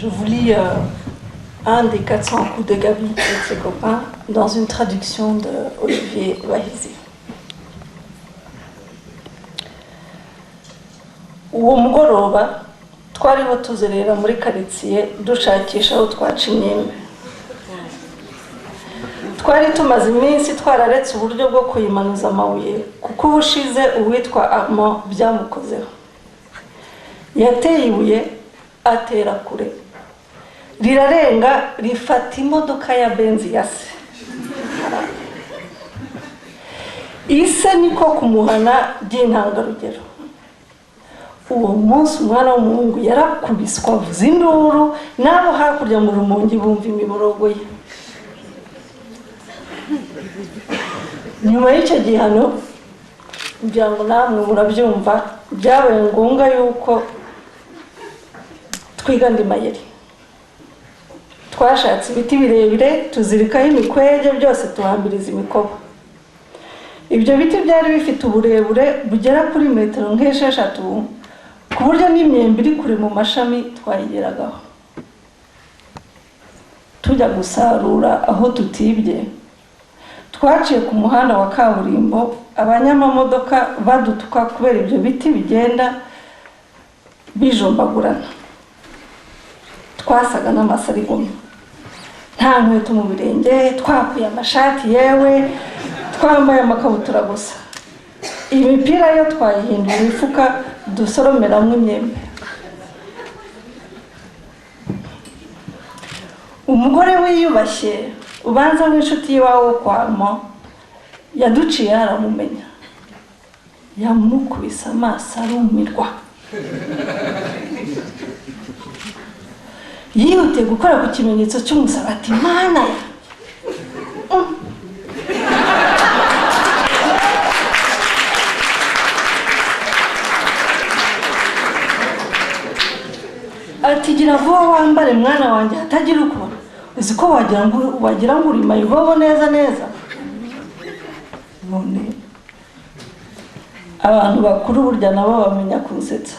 Je vous lis un des 400 coups de Gabi et ses copains dans une traduction de Olivier Wahizi. Uwo mugoroba twariho tuzerera muri karitsiye dushakisha aho twaca imyembe. Twari tumaze iminsi twararetse uburyo bwo kuyimanuza amabuye kuko ubushize uwitwa Armand byamukozeho. Yateye ibuye atera kure, rirarenga rifata imodoka ya benzi ya se. Ise niko kumuhana by'intangarugero. Uwo munsi umwana w'umuhungu yarakubiswa avuza induru, nabo hakurya mu rumongi bumva imiborogo ye. Nyuma y'icyo gihano, kugira ngo namwe murabyumva, byabaye ngombwa yuko twiga andi mayeri. Twashatse ibiti birebire tuzirikaho imikwege, byose tuhambiriza imikoba. Ibyo biti byari bifite uburebure bugera kuri metero nk'esheshatu, ku buryo n'imyembe iri kure mu mashami twayigeragaho. Tujya gusarura aho tutibye, twaciye ku muhanda wa kaburimbo, abanyamamodoka badutuka kubera ibyo biti bigenda bijombagurana. Twasaga n'amasarigomwa, nta nkweto mu birenge, twakuye amashati, yewe twambaye amakabutura gusa. Imipira yo twayihinduye imifuka dusoromeramo imyembe. Umugore wiyubashye ubanza nk'inshuti y'iwawe kwa Armand yaduciye aramumenya, yamukubise amaso arumirwa. Yihutiye gukora ku kimenyetso cy'umusaraba ati Mana ya ati gira vuba wambare mwana wanjye hatagira uko uzi ko wagira ngo uri mayibobo neza neza. None abantu bakuru burya nabo bamenya kunsetsa.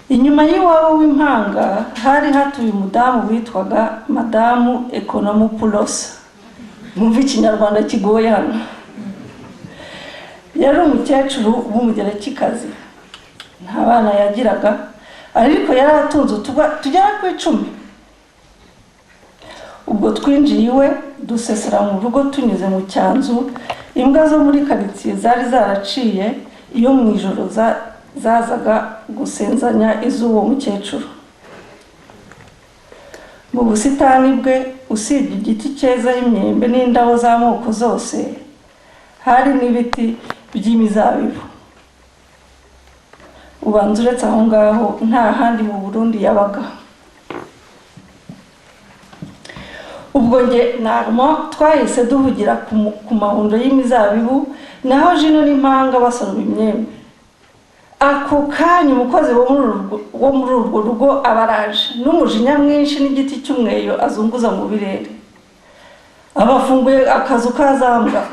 Inyuma y'iwabo w'impanga hari hatuye umudamu witwaga Madamu Economopoulos. Mwumva ikinyarwanda kigoye hano. Yari umukecuru w'umugerekikazi, nta bana yagiraga, ariko yari atunze tugera ku 10. Ubwo twinjiye iwe dusesera mu rugo tunyuze mu cyanzu, imbwa zo muri karitsiye zari zaraciye iyo mu ijoro zazaga gusenzanya iz'uwo mukecuru. Mu busitani bwe usibye igiti cyezaho imyembe n'indabo z'amoko zose, hari n'ibiti by'imizabibu. Ubanza uretse aho ngaho nta handi mu Burundi yabaga. Ubwo nge na Armand twahise duhugira ku mahundo y'imizabibu, naho Jino n'impanga basoroma imyembe. Ako kanya umukozi wo muri urwo rugo abaraje n'umujinya mwinshi n'igiti cy'umweyo azunguza mu birere. Abafunguye akazu kazambwa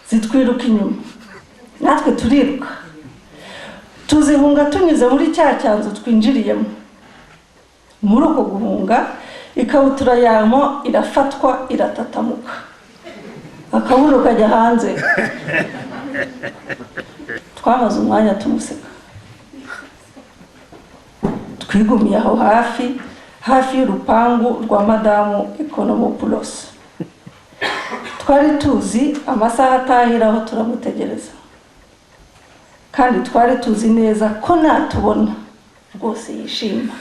zitwiruka inyuma, natwe turiruka tuzihunga tunyuze muri cya cyanzu twinjiriyemo. Muri uko guhunga ikabutura yamo irafatwa iratatamuka, akabuno kajya hanze. Twamaze umwanya tumuseka, twigumiye aho hafi y'urupangu rwa Madamu Economopoulos. Twari tuzi amasaha atahiraho turamutegereza, kandi twari tuzi neza ko natubona rwose yishima.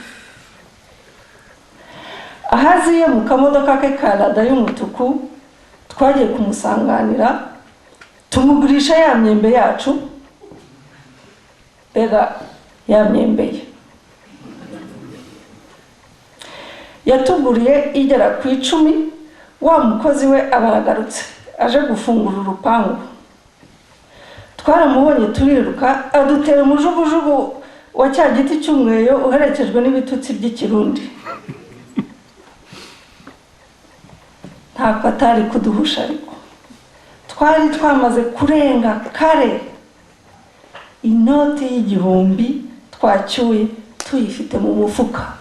Ahaziye mu kamodoka ke ka Lada y'umutuku, twagiye kumusanganira tumugurisha ya myembe yacu. Ega ya myembe ye yatuguriye igera ku 10. Wa mukozi we abaragarutse aje gufungura urupangu. Twaramubonye turiruka, adutera umujugujugu wa cya giti cy'umweyo uherekejwe n'ibitutsi by'ikirundi. Ntako atari kuduhusha, ariko twari twamaze kurenga kare. Inoti y'igihumbi twacyuye tuyifite mu mufuka